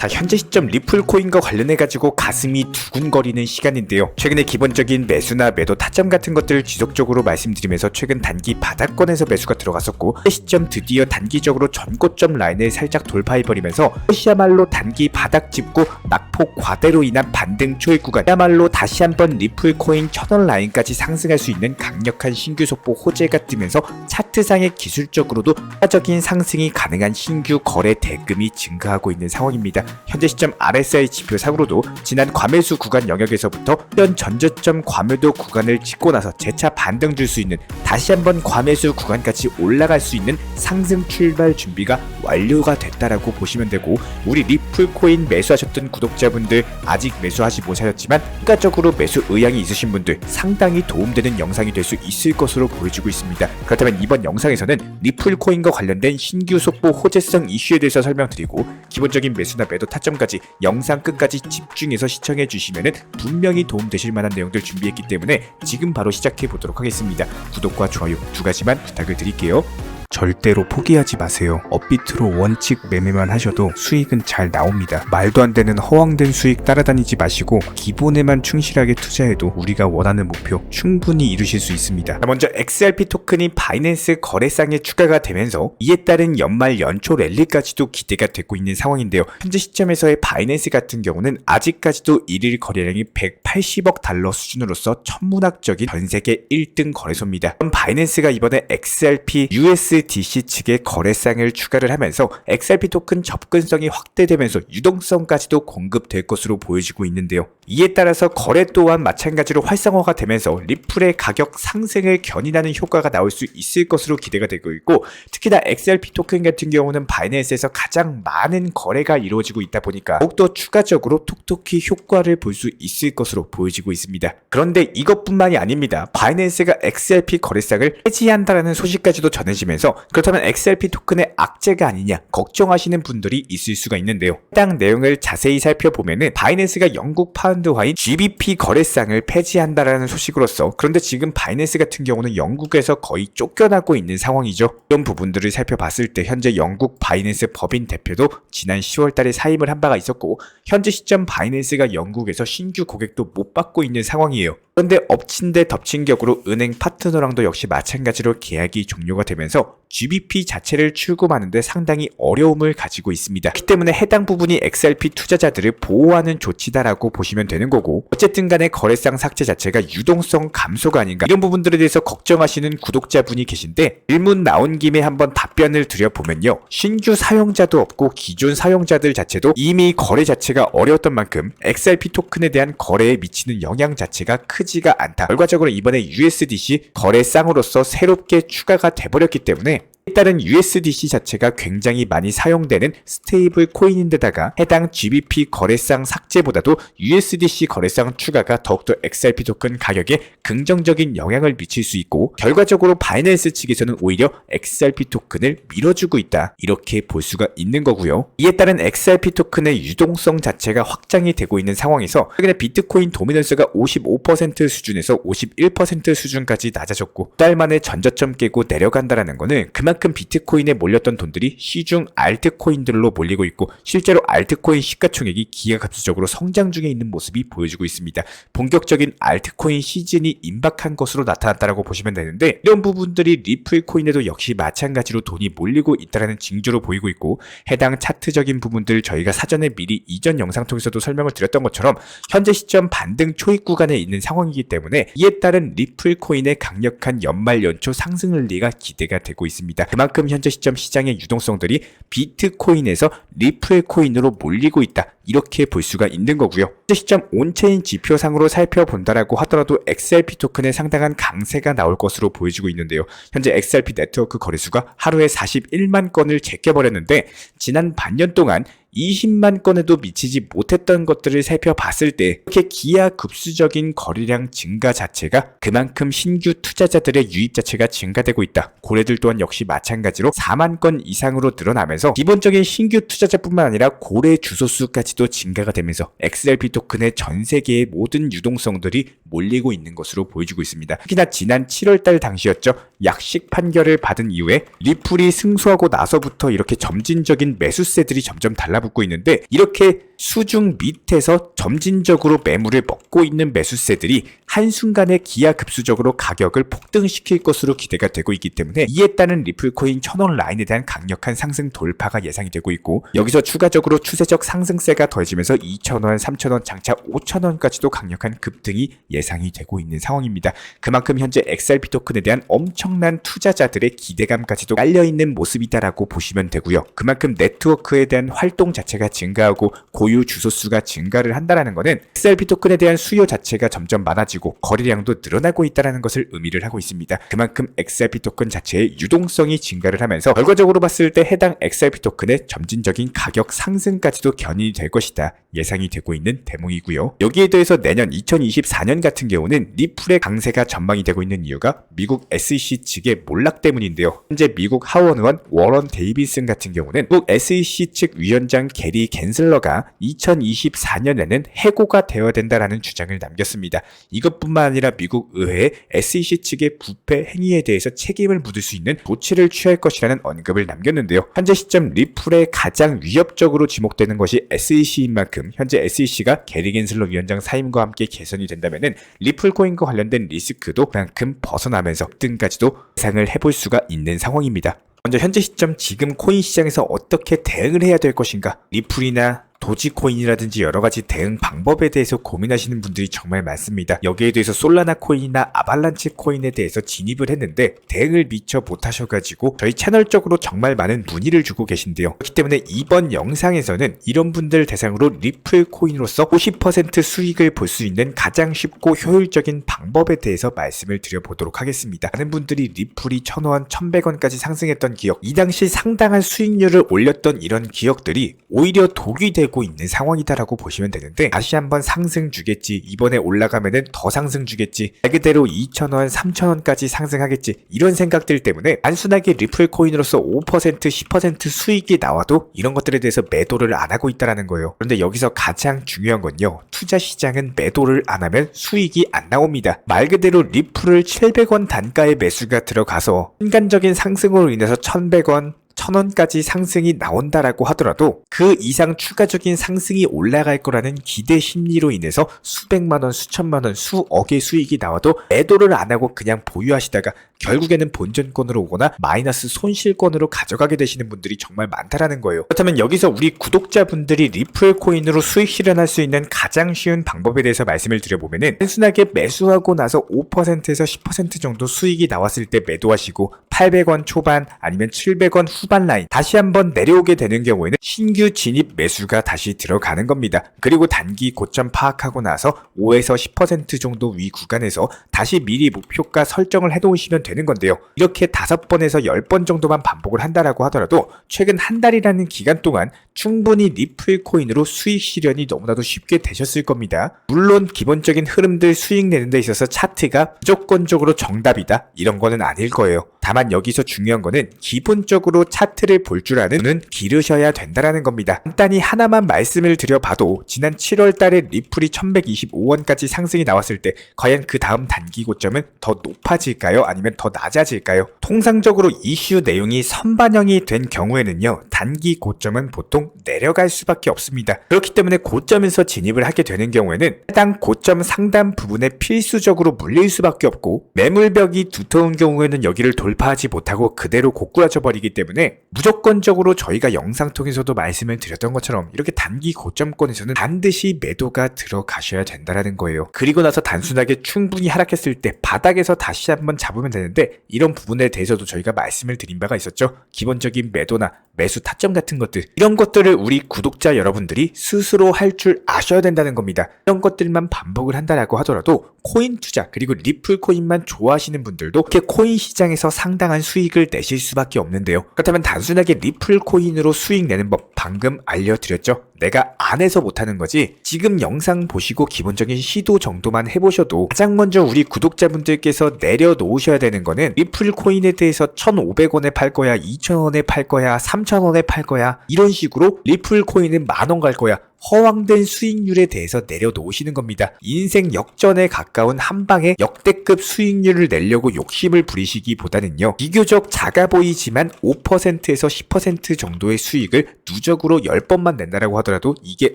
다 현재 시점 리플 코인과 관련해가지고 가슴이 두근거리는 시간인데요. 최근에 기본적인 매수나 매도 타점 같은 것들을 지속적으로 말씀드리면서 최근 단기 바닥권에서 매수가 들어갔었고 현재 시점 드디어 단기적으로 전고점 라인을 살짝 돌파해버리면서 이것이야말로 단기 바닥 짚고 낙폭 과대로 인한 반등 초입 구간이야말로 다시 한번 리플 코인 1000원 라인까지 상승할 수 있는 강력한 신규 속보 호재가 뜨면서 차트상의 기술적으로도 추가적인 상승이 가능한 신규 거래 대금이 증가하고 있는 상황입니다. 현재 시점 RSI 지표상으로도 지난 과매수 구간 영역에서부터 현 전저점 과매도 구간을 찍고 나서 재차 반등 줄 수 있는 다시 한번 과매수 구간까지 올라갈 수 있는 상승 출발 준비가 완료가 됐다라고 보시면 되고, 우리 리플코인 매수하셨던 구독자분들 아직 매수하지 못하셨지만 추가적으로 매수 의향이 있으신 분들 상당히 도움되는 영상이 될 수 있을 것으로 보여지고 있습니다. 그렇다면 이번 영상에서는 리플코인과 관련된 신규 속보 호재성 이슈에 대해서 설명드리고 기본적인 매수나 매도 타점까지 영상 끝까지 집중해서 시청해 주시면 분명히 도움되실 만한 내용들 준비했기 때문에 지금 바로 시작해 보도록 하겠습니다. 구독과 좋아요 두 가지만 부탁을 드릴게요. 절대로 포기하지 마세요. 업비트로 원칙 매매만 하셔도 수익은 잘 나옵니다. 말도 안 되는 허황된 수익 따라다니지 마시고 기본에만 충실하게 투자해도 우리가 원하는 목표 충분히 이루실 수 있습니다. 먼저 XRP 토큰이 바이낸스 거래상에 추가가 되면서 이에 따른 연말 연초 랠리까지도 기대가 되고 있는 상황인데요. 현재 시점에서의 바이낸스 같은 경우는 아직까지도 1일 거래량이 180억 달러 수준으로서 천문학적인 전세계 1등 거래소입니다. 바이낸스가 이번에 XRP USDC 측의 거래상을 추가를 하면서 XRP 토큰 접근성이 확대되면서 유동성까지도 공급될 것으로 보여지고 있는데요. 이에 따라서 거래 또한 마찬가지로 활성화가 되면서 리플의 가격 상승을 견인하는 효과가 나올 수 있을 것으로 기대가 되고 있고, 특히나 XRP 토큰 같은 경우는 바이낸스에서 가장 많은 거래가 이루어지고 있다 보니까 더욱더 추가적으로 톡톡히 효과를 볼 수 있을 것으로 보여지고 있습니다. 그런데 이것뿐만이 아닙니다. 바이낸스가 XRP 거래상을 폐지한다라는 소식까지도 전해지면서 그렇다면 XRP 토큰의 악재가 아니냐 걱정하시는 분들이 있을 수가 있는데요. 해당 내용을 자세히 살펴보면은 바이낸스가 영국 파운드화인 GBP 거래상을 폐지한다라는 소식으로서, 그런데 지금 바이낸스 같은 경우는 영국에서 거의 쫓겨나고 있는 상황이죠. 이런 부분들을 살펴봤을 때 현재 영국 바이낸스 법인 대표도 지난 10월달에 사임을 한 바가 있었고, 현재 시점 바이낸스가 영국에서 신규 고객도 못 받고 있는 상황이에요. 그런데 엎친 데 덮친 격으로 은행 파트너랑도 역시 마찬가지로 계약이 종료가 되면서 GBP 자체를 출금하는데 상당히 어려움을 가지고 있습니다. 그렇기 때문에 해당 부분이 XRP 투자자들을 보호하는 조치다라고 보시면 되는 거고, 어쨌든 간에 거래상 삭제 자체가 유동성 감소가 아닌가, 이런 부분들에 대해서 걱정하시는 구독자분이 계신데 질문 나온 김에 한번 답변을 드려보면요. 신규 사용자도 없고 기존 사용자들 자체도 이미 거래 자체가 어려웠던 만큼 XRP 토큰에 대한 거래에 미치는 영향 자체가 크지가 않다. 결과적으로 이번에 USDC 거래상으로서 새롭게 추가가 돼버렸기 때문에 따른 USDC 자체가 굉장히 많이 사용되는 스테이블 코인인데다가 해당 GBP 거래상 삭제보다도 USDC 거래상 추가가 더욱더 XRP 토큰 가격에 긍정적인 영향을 미칠 수 있고, 결과적으로 바이낸스 측에서는 오히려 XRP 토큰을 밀어주고 있다, 이렇게 볼 수가 있는 거고요. 이에 따른 XRP 토큰의 유동성 자체가 확장이 되고 있는 상황에서 최근에 비트코인 도미넌스가 55% 수준에서 51% 수준까지 낮아졌고, 달 만에 전저점 깨고 내려간다라는 거는 그만큼 비트코인에 몰렸던 돈들이 시중 알트코인들로 몰리고 있고, 실제로 알트코인 시가총액이 기하급수적으로 성장 중에 있는 모습이 보여지고 있습니다. 본격적인 알트코인 시즌이 임박한 것으로 나타났다고 보시면 되는데, 이런 부분들이 리플코인에도 역시 마찬가지로 돈이 몰리고 있다는 징조로 보이고 있고, 해당 차트적인 부분들 저희가 사전에 미리 이전 영상 통해서도 설명을 드렸던 것처럼 현재 시점 반등 초입 구간에 있는 상황이기 때문에 이에 따른 리플코인의 강력한 연말 연초 상승 랠리가 기대가 되고 있습니다. 그만큼 현재 시점 시장의 유동성들이 비트코인에서 리플코인으로 몰리고 있다, 이렇게 볼 수가 있는 거고요. 현재 시점 온체인 지표상으로 살펴본다라고 하더라도 XRP 토큰에 상당한 강세가 나올 것으로 보여지고 있는데요. 현재 XRP 네트워크 거래수가 하루에 41만 건을 제껴버렸는데 지난 반년 동안 20만 건에도 미치지 못했던 것들을 살펴봤을 때 이렇게 기하급수적인 거래량 증가 자체가 그만큼 신규 투자자들의 유입 자체가 증가되고 있다. 고래들 또한 역시 마찬가지로 4만 건 이상으로 늘어나면서 기본적인 신규 투자자뿐만 아니라 고래 주소수까지도 증가가 되면서 XRP 토큰의 전 세계의 모든 유동성들이 몰리고 있는 것으로 보여지고 있습니다. 특히나 지난 7월달 당시였죠. 약식 판결을 받은 이후에 리플이 승소하고 나서부터 이렇게 점진적인 매수세들이 점점 달라 달라붙고 있는데 이렇게 수중 밑에서 점진적으로 매물을 먹고 있는 매수세들이 한순간에 기하급수적으로 가격을 폭등시킬 것으로 기대가 되고 있기 때문에 이에 따른 리플코인 1000원 라인에 대한 강력한 상승 돌파가 예상이 되고 있고 여기서 추가적으로 추세적 상승세가 더해지면서 2000원, 3000원, 장차 5000원까지도 강력한 급등이 예상이 되고 있는 상황입니다. 그만큼 현재 XRP 토큰에 대한 엄청난 투자자들의 기대감까지도 깔려있는 모습이다라고 보시면 되고요. 그만큼 네트워크에 대한 활동 자체가 증가하고 고유 주소수가 증가를 한다는 것은 XRP 토큰에 대한 수요 자체가 점점 많아지고 거래량도 늘어나고 있다는 것을 의미를 하고 있습니다. 그만큼 XRP 토큰 자체의 유동성이 증가를 하면서 결과적으로 봤을 때 해당 XRP 토큰의 점진적인 가격 상승까지도 견인이 될 것이다 예상이 되고 있는 대목이고요. 여기에 대해서 내년 2024년 같은 경우는 리플의 강세가 전망이 되고 있는 이유가 미국 SEC 측의 몰락 때문인데요. 현재 미국 하원 의원 워런 데이비슨 같은 경우는 미국 SEC 측 위원장 게리 갠슬러가 2024년에는 해고가 되어야 된다라는 주장을 남겼습니다. 이것뿐만 아니라 미국 의회에 SEC 측의 부패 행위에 대해서 책임을 묻을 수 있는 조치를 취할 것이라는 언급을 남겼는데요. 현재 시점 리플에 가장 위협적으로 지목되는 것이 SEC인 만큼 현재 SEC가 게리 갠슬러 위원장 사임과 함께 개선이 된다면은 리플 코인과 관련된 리스크도 그만큼 벗어나면서 등까지도 예상을 해볼 수가 있는 상황입니다. 먼저 현재 시점 지금 코인 시장에서 어떻게 대응을 해야 될 것인가? 리플이나 도지코인이라든지 여러가지 대응 방법에 대해서 고민하시는 분들이 정말 많습니다. 여기에 대해서 솔라나 코인이나 아발란치 코인에 대해서 진입을 했는데 대응을 미처 못하셔가지고 저희 채널 쪽으로 정말 많은 문의를 주고 계신데요. 그렇기 때문에 이번 영상에서는 이런 분들 대상으로 리플 코인으로서 50% 수익을 볼 수 있는 가장 쉽고 효율적인 방법에 대해서 말씀을 드려보도록 하겠습니다. 많은 분들이 리플이 1000원, 1100원까지 상승했던 기억, 이 당시 상당한 수익률을 올렸던 이런 기억들이 오히려 독이 되고 있는 상황이다라고 보시면 되는데 다시 한번 상승 주겠지, 이번에 올라가면은 더 상승 주겠지, 말 그대로 2000원, 3000원까지 상승하겠지, 이런 생각들 때문에 단순하게 리플 코인으로서 5%, 10% 수익이 나와도 이런 것들에 대해서 매도를 안 하고 있다라는 거예요. 그런데 여기서 가장 중요한 건요, 투자 시장은 매도를 안 하면 수익이 안 나옵니다. 말 그대로 리플을 700원 단가의 매수가 들어가서 순간적인 상승으로 인해서 1100원, 1000원까지 상승이 나온다라고 하더라도 그 이상 추가적인 상승이 올라갈 거라는 기대 심리로 인해서 수백만원, 수천만원, 수억의 수익이 나와도 매도를 안 하고 그냥 보유하시다가 결국에는 본전권으로 오거나 마이너스 손실권으로 가져가게 되시는 분들이 정말 많다라는 거예요. 그렇다면 여기서 우리 구독자분들이 리플 코인으로 수익 실현할 수 있는 가장 쉬운 방법에 대해서 말씀을 드려보면은 단순하게 매수하고 나서 5%에서 10% 정도 수익이 나왔을 때 매도하시고 800원 초반 아니면 700원 후반 라인 다시 한번 내려오게 되는 경우에는 신규 진입 매수가 다시 들어가는 겁니다. 그리고 단기 고점 파악하고 나서 5에서 10% 정도 위 구간에서 다시 미리 목표가 설정을 해놓으시면 되는 건데요. 이렇게 5번에서 10번 정도만 반복을 한다라고 하더라도 최근 한 달이라는 기간 동안 충분히 리플 코인으로 수익 실현이 너무나도 쉽게 되셨을 겁니다. 물론 기본적인 흐름들 수익 내는 데 있어서 차트가 무조건적으로 정답이다, 이런 거는 아닐 거예요. 다만 여기서 중요한 거는 기본적으로 차트를 볼 줄 아는 눈은 기르셔야 된다라는 겁니다. 간단히 하나만 말씀을 드려봐도 지난 7월 달에 리플이 1125원까지 상승이 나왔을 때 과연 그 다음 단기 고점은 더 높아질까요? 아니면 더 낮아질까요? 통상적으로 이슈 내용이 선반영이 된 경우에는요, 단기 고점은 보통 내려갈 수밖에 없습니다. 그렇기 때문에 고점에서 진입을 하게 되는 경우에는 해당 고점 상단 부분에 필수적으로 물릴 수밖에 없고 매물벽이 두터운 경우에는 여기를 돌파하지 못하고 그대로 고꾸라져 버리기 때문에 무조건적으로 저희가 영상 통해서도 말씀을 드렸던 것처럼 이렇게 단기 고점권에서는 반드시 매도가 들어가셔야 된다는 거예요. 그리고 나서 단순하게 충분히 하락했을 때 바닥에서 다시 한번 잡으면 되는데 이런 부분에 대해서도 저희가 말씀을 드린 바가 있었죠. 기본적인 매도나 매수 타점 같은 것들, 이런 것들을 우리 구독자 여러분들이 스스로 할 줄 아셔야 된다는 겁니다. 이런 것들만 반복을 한다라고 하더라도 코인 투자 그리고 리플 코인만 좋아하시는 분들도 이렇게 코인 시장에서 상당한 수익을 내실 수밖에 없는데요. 그렇다면 단순하게 리플 코인으로 수익 내는 법 방금 알려드렸죠. 내가 안 해서 못하는 거지 지금 영상 보시고 기본적인 시도 정도만 해보셔도 가장 먼저 우리 구독자분들께서 내려놓으셔야 되는 거는 리플 코인에 대해서 1,500원에 팔 거야, 2,000원에 팔 거야, 3,000원에 팔 거야, 이런 식으로 리플 코인은 10,000원 갈 거야, 허황된 수익률에 대해서 내려놓으시는 겁니다. 인생 역전에 가까운 한방에 역대급 수익률을 내려고 욕심을 부리시기보다는요, 비교적 작아 보이지만 5%에서 10% 정도의 수익을 누적으로 10번만 낸다라고 하더라도 이게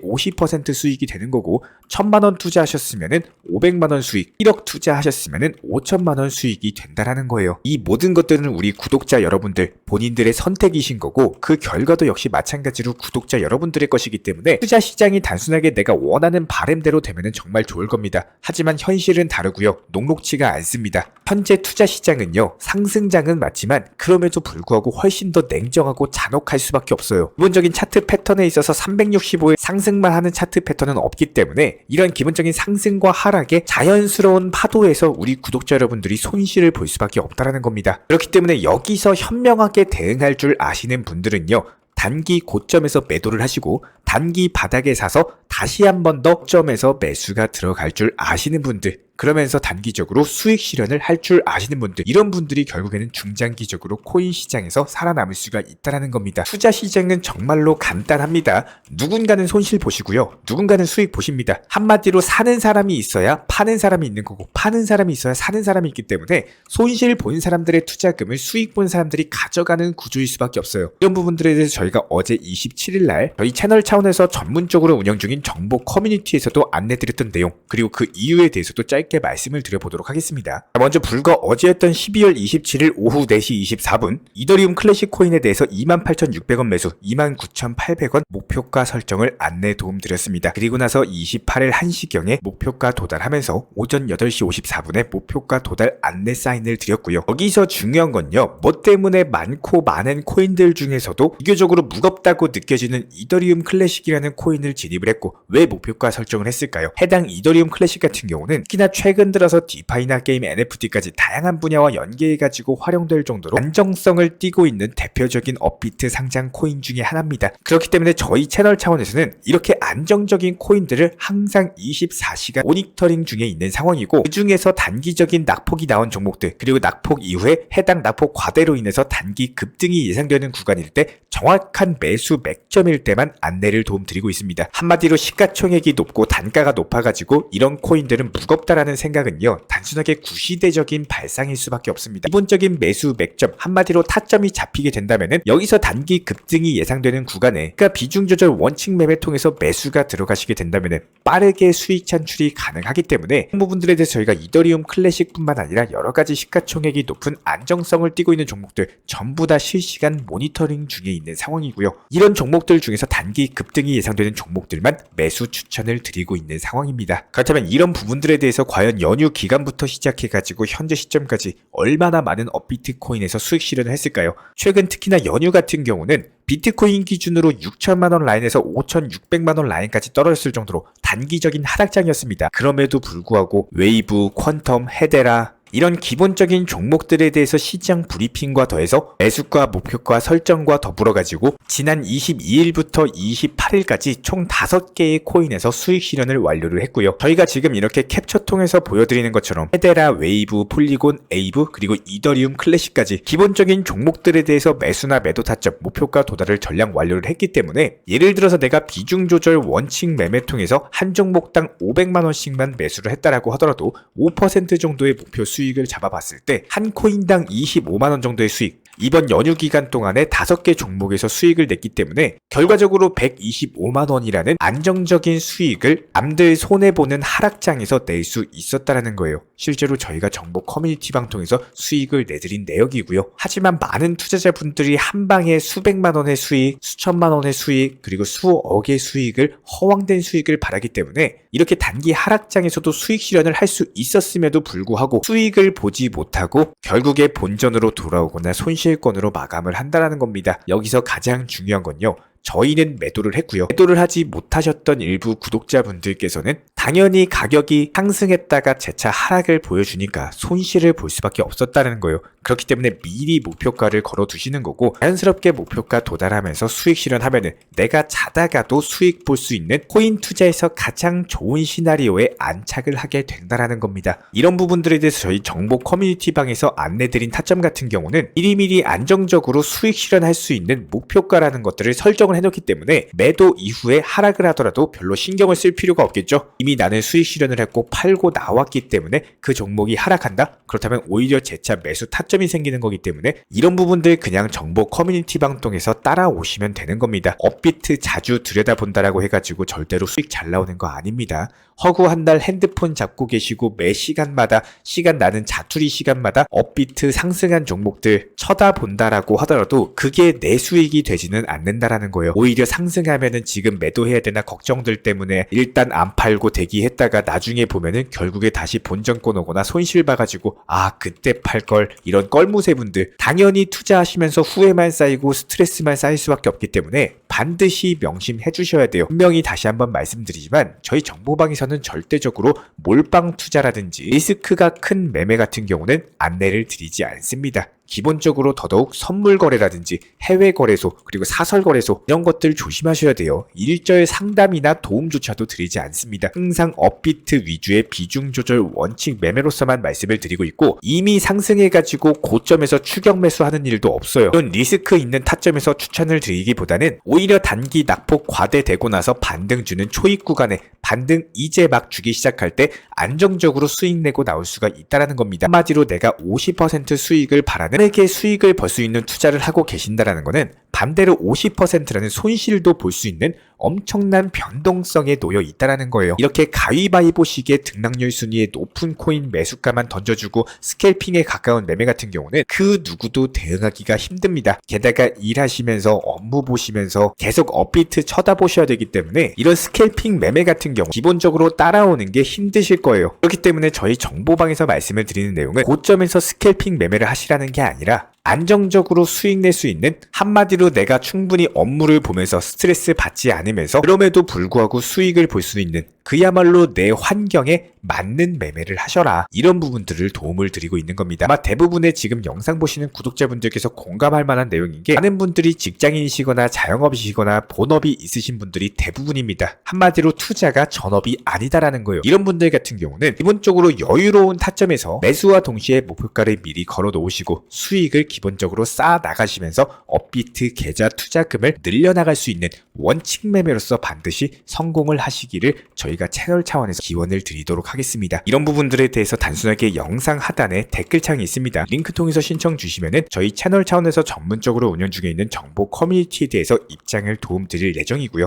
50% 수익이 되는 거고, 1000만원 투자하셨으면은 500만원 수익, 1억 투자하셨으면은 5천만원 수익이 된다라는 거예요. 이 모든 것들은 우리 구독자 여러분들 본인들의 선택이신 거고, 그 결과도 역시 마찬가지로 구독자 여러분들의 것이기 때문에 투자 시장이 단순하게 내가 원하는 바램대로 되면은 정말 좋을 겁니다. 하지만 현실은 다르고요. 녹록치가 않습니다. 현재 투자 시장은요, 상승장은 맞지만 그럼에도 불구하고 훨씬 더 냉정하고 잔혹할 수밖에 없어요. 기본적인 차트 패턴에 있어서 365일 상승만 하는 차트 패턴은 없기 때문에 이런 기본적인 상승과 하락의 자연스러운 파도에서 우리 구독자 여러분들이 손실을 볼 수밖에 없다라는 겁니다. 그렇기 때문에 여기서 현명하게 대응할 줄 아시는 분들은요, 단기 고점에서 매도를 하시고 단기 바닥에 사서 다시 한 번 더 고점에서 매수가 들어갈 줄 아시는 분들, 그러면서 단기적으로 수익 실현을 할 줄 아시는 분들, 이런 분들이 결국에는 중장기적으로 코인 시장에서 살아남을 수가 있다는 겁니다. 투자 시장은 정말로 간단합니다. 누군가는 손실 보시고요, 누군가는 수익 보십니다. 한마디로 사는 사람이 있어야 파는 사람이 있는 거고, 파는 사람이 있어야 사는 사람이 있기 때문에 손실 본 사람들의 투자금을 수익 본 사람들이 가져가는 구조일 수밖에 없어요. 이런 부분들에 대해서 저희가 어제 27일 날 저희 채널 차원에서 전문적으로 운영 중인 정보 커뮤니티에서도 안내드렸던 내용, 그리고 그 이유에 대해서도 짧게 말씀을 드려보도록 하겠습니다. 먼저 불과 어제였던 12월 27일 오후 4시 24분 이더리움 클래식 코인에 대해서 28,600원 매수, 29,800원 목표가 설정을 안내 도움드렸습니다. 그리고 나서 28일 1시경에 목표가 도달하면서 오전 8시 54분에 목표가 도달 안내 사인을 드렸고요. 여기서 중요한 건요, 뭐 때문에 많고 많은 코인들 중에서도 비교적으로 무겁다고 느껴지는 이더리움 클래식이라는 코인을 진입을 했고, 왜 목표가 설정을 했을까요? 해당 이더리움 클래식 같은 경우는 특히나 최근 들어서 디파이나 게임 NFT까지 다양한 분야와 연계해가지고 활용될 정도로 안정성을 띠고 있는 대표적인 업비트 상장 코인 중에 하나입니다. 그렇기 때문에 저희 채널 차원에서는 이렇게 안정적인 코인들을 항상 24시간 모니터링 중에 있는 상황이고, 그 중에서 단기적인 낙폭이 나온 종목들, 그리고 낙폭 이후에 해당 낙폭 과대로 인해서 단기 급등이 예상되는 구간일 때 정확한 매수 맥점일 때만 안내를 도움드리고 있습니다. 한마디로 시가총액이 높고 단가가 높아가지고 이런 코인들은 무겁다라는 생각은요, 단순하게 구시대적인 발상일 수밖에 없습니다. 기본적인 매수 맥점, 한마디로 타점이 잡히게 된다면은 여기서 단기 급등이 예상되는 구간에, 그러니까 비중 조절 원칙 매매 통해서 매수가 들어가시게 된다면은 빠르게 수익 창출이 가능하기 때문에 이 부분들에 대해서 저희가 이더리움 클래식뿐만 아니라 여러 가지 시가총액이 높은 안정성을 띠고 있는 종목들 전부 다 실시간 모니터링 중에 있는 상황이고요. 이런 종목들 중에서 단기 급등이 예상되는 종목들만 매수 추천을 드리고 있는 상황입니다. 그렇다면 이런 부분들에 대해서 과연 연휴 기간부터 시작해가지고 현재 시점까지 얼마나 많은 업비트 코인에서 수익 실현을 했을까요? 최근 특히나 연휴 같은 경우는 비트코인 기준으로 6천만원 라인에서 5,600만원 라인까지 떨어졌을 정도로 단기적인 하락장이었습니다. 그럼에도 불구하고 웨이브, 퀀텀, 헤데라 이런 기본적인 종목들에 대해서 시장 브리핑과 더해서 매수가 목표가 설정과 더불어가지고 지난 22일부터 28일까지 총 5개의 코인에서 수익 실현을 완료를 했고요. 저희가 지금 이렇게 캡처 통해서 보여드리는 것처럼 헤데라, 웨이브, 폴리곤, 에이브, 그리고 이더리움 클래식까지 기본적인 종목들에 대해서 매수나 매도 타점, 목표가 도달을 전량 완료를 했기 때문에, 예를 들어서 내가 비중 조절 원칙 매매 통해서 한 종목당 500만원씩만 매수를 했다라고 하더라도 5% 정도의 목표 수익을 잡아봤을 때 한 코인당 25만원 정도의 수익, 이번 연휴 기간 동안에 5개 종목에서 수익을 냈기 때문에 결과적으로 125만원이라는 안정적인 수익을 남들 손해보는 하락장에서 낼 수 있었다는 거예요. 실제로 저희가 정보 커뮤니티 방통에서 수익을 내드린 내역이고요. 하지만 많은 투자자분들이 한 방에 수백만원의 수익, 수천만원의 수익, 그리고 수억의 수익을, 허황된 수익을 바라기 때문에 이렇게 단기 하락장에서도 수익 실현을 할 수 있었음에도 불구하고 수익을 보지 못하고 결국에 본전으로 돌아오거나 손실권으로 마감을 한다는 겁니다. 여기서 가장 중요한 건요, 저희는 매도를 했고요. 매도를 하지 못하셨던 일부 구독자분들께서는 당연히 가격이 상승했다가 재차 하락을 보여주니까 손실을 볼 수밖에 없었다는 거예요. 그렇기 때문에 미리 목표가를 걸어두시는 거고, 자연스럽게 목표가 도달하면서 수익 실현하면은 내가 자다가도 수익 볼 수 있는 코인 투자에서 가장 좋은 시나리오에 안착을 하게 된다라는 겁니다. 이런 부분들에 대해서 저희 정보 커뮤니티 방에서 안내드린 타점 같은 경우는 미리미리 안정적으로 수익 실현할 수 있는 목표가라는 것들을 설정을 해놓기 때문에 매도 이후에 하락을 하더라도 별로 신경을 쓸 필요가 없겠죠. 이미 나는 수익 실현을 했고 팔고 나왔기 때문에 그 종목이 하락한다? 그렇다면 오히려 재차 매수 타점이 생기는 거기 때문에 이런 부분들 그냥 정보 커뮤니티 방 통해서 따라오시면 되는 겁니다. 업비트 자주 들여다본다라고 해가지고 절대로 수익 잘 나오는 거 아닙니다. 허구 한 달 핸드폰 잡고 계시고 매 시간마다 시간 나는 자투리 시간마다 업비트 상승한 종목들 쳐다본다라고 하더라도 그게 내 수익이 되지는 않는다라는 거예요. 오히려 상승하면은 지금 매도해야 되나 걱정들 때문에 일단 안 팔고 대기했다가 나중에 보면은 결국에 다시 본전권 오거나 손실 봐가지고 아 그때 팔걸, 이런 껄무새분들 당연히 투자하시면서 후회만 쌓이고 스트레스만 쌓일 수밖에 없기 때문에 반드시 명심해 주셔야 돼요. 분명히 다시 한번 말씀드리지만 저희 정보방에서는 절대적으로 몰빵 투자라든지 리스크가 큰 매매 같은 경우는 안내를 드리지 않습니다. 기본적으로 더더욱 선물 거래라든지 해외 거래소 그리고 사설 거래소 이런 것들 조심하셔야 돼요. 일절 상담이나 도움조차도 드리지 않습니다. 항상 업비트 위주의 비중 조절 원칙 매매로서만 말씀을 드리고 있고, 이미 상승해가지고 고점에서 추격 매수하는 일도 없어요. 이런 리스크 있는 타점에서 추천을 드리기보다는 오히려 단기 낙폭 과대되고 나서 반등 주는 초입 구간에 반등 이제 막 주기 시작할 때 안정적으로 수익 내고 나올 수가 있다는 겁니다. 한마디로 내가 50% 수익을 바라는 에게 수익을 벌 수 있는 투자를 하고 계신다라는 거는 반대로 50%라는 손실도 볼 수 있는 엄청난 변동성에 놓여 있다라는 거예요. 이렇게 가위바위보식의 등락률 순위에 높은 코인 매수가만 던져주고 스캘핑에 가까운 매매 같은 경우는 그 누구도 대응하기가 힘듭니다. 게다가 일하시면서 업무 보시면서 계속 업비트 쳐다보셔야 되기 때문에 이런 스캘핑 매매 같은 경우 기본적으로 따라오는 게 힘드실 거예요. 그렇기 때문에 저희 정보방에서 말씀을 드리는 내용은 고점에서 스캘핑 매매를 하시라는 게 아니라 안정적으로 수익 낼 수 있는, 한마디로 내가 충분히 업무를 보면서 스트레스 받지 않으면서 그럼에도 불구하고 수익을 볼 수 있는 그야말로 내 환경에 맞는 매매를 하셔라, 이런 부분들을 도움을 드리고 있는 겁니다. 아마 대부분의 지금 영상 보시는 구독자분들께서 공감할 만한 내용인 게, 많은 분들이 직장인이시거나 자영업이시거나 본업이 있으신 분들이 대부분입니다. 한마디로 투자가 전업이 아니다라는 거예요. 이런 분들 같은 경우는 기본적으로 여유로운 타점에서 매수와 동시에 목표가를 미리 걸어 놓으시고 수익을 기본적으로 쌓아 나가시면서 업비트 계좌 투자금을 늘려나갈 수 있는 원칙 매매로서 반드시 성공을 하시기를 저희가 채널 차원에서 기원을 드리도록 하겠습니다. 이런 부분들에 대해서 단순하게 영상 하단에 댓글창이 있습니다. 링크 통해서 신청 주시면은 저희 채널 차원에서 전문적으로 운영 중에 있는 정보 커뮤니티에 대해서 입장을 도움 드릴 예정이고요.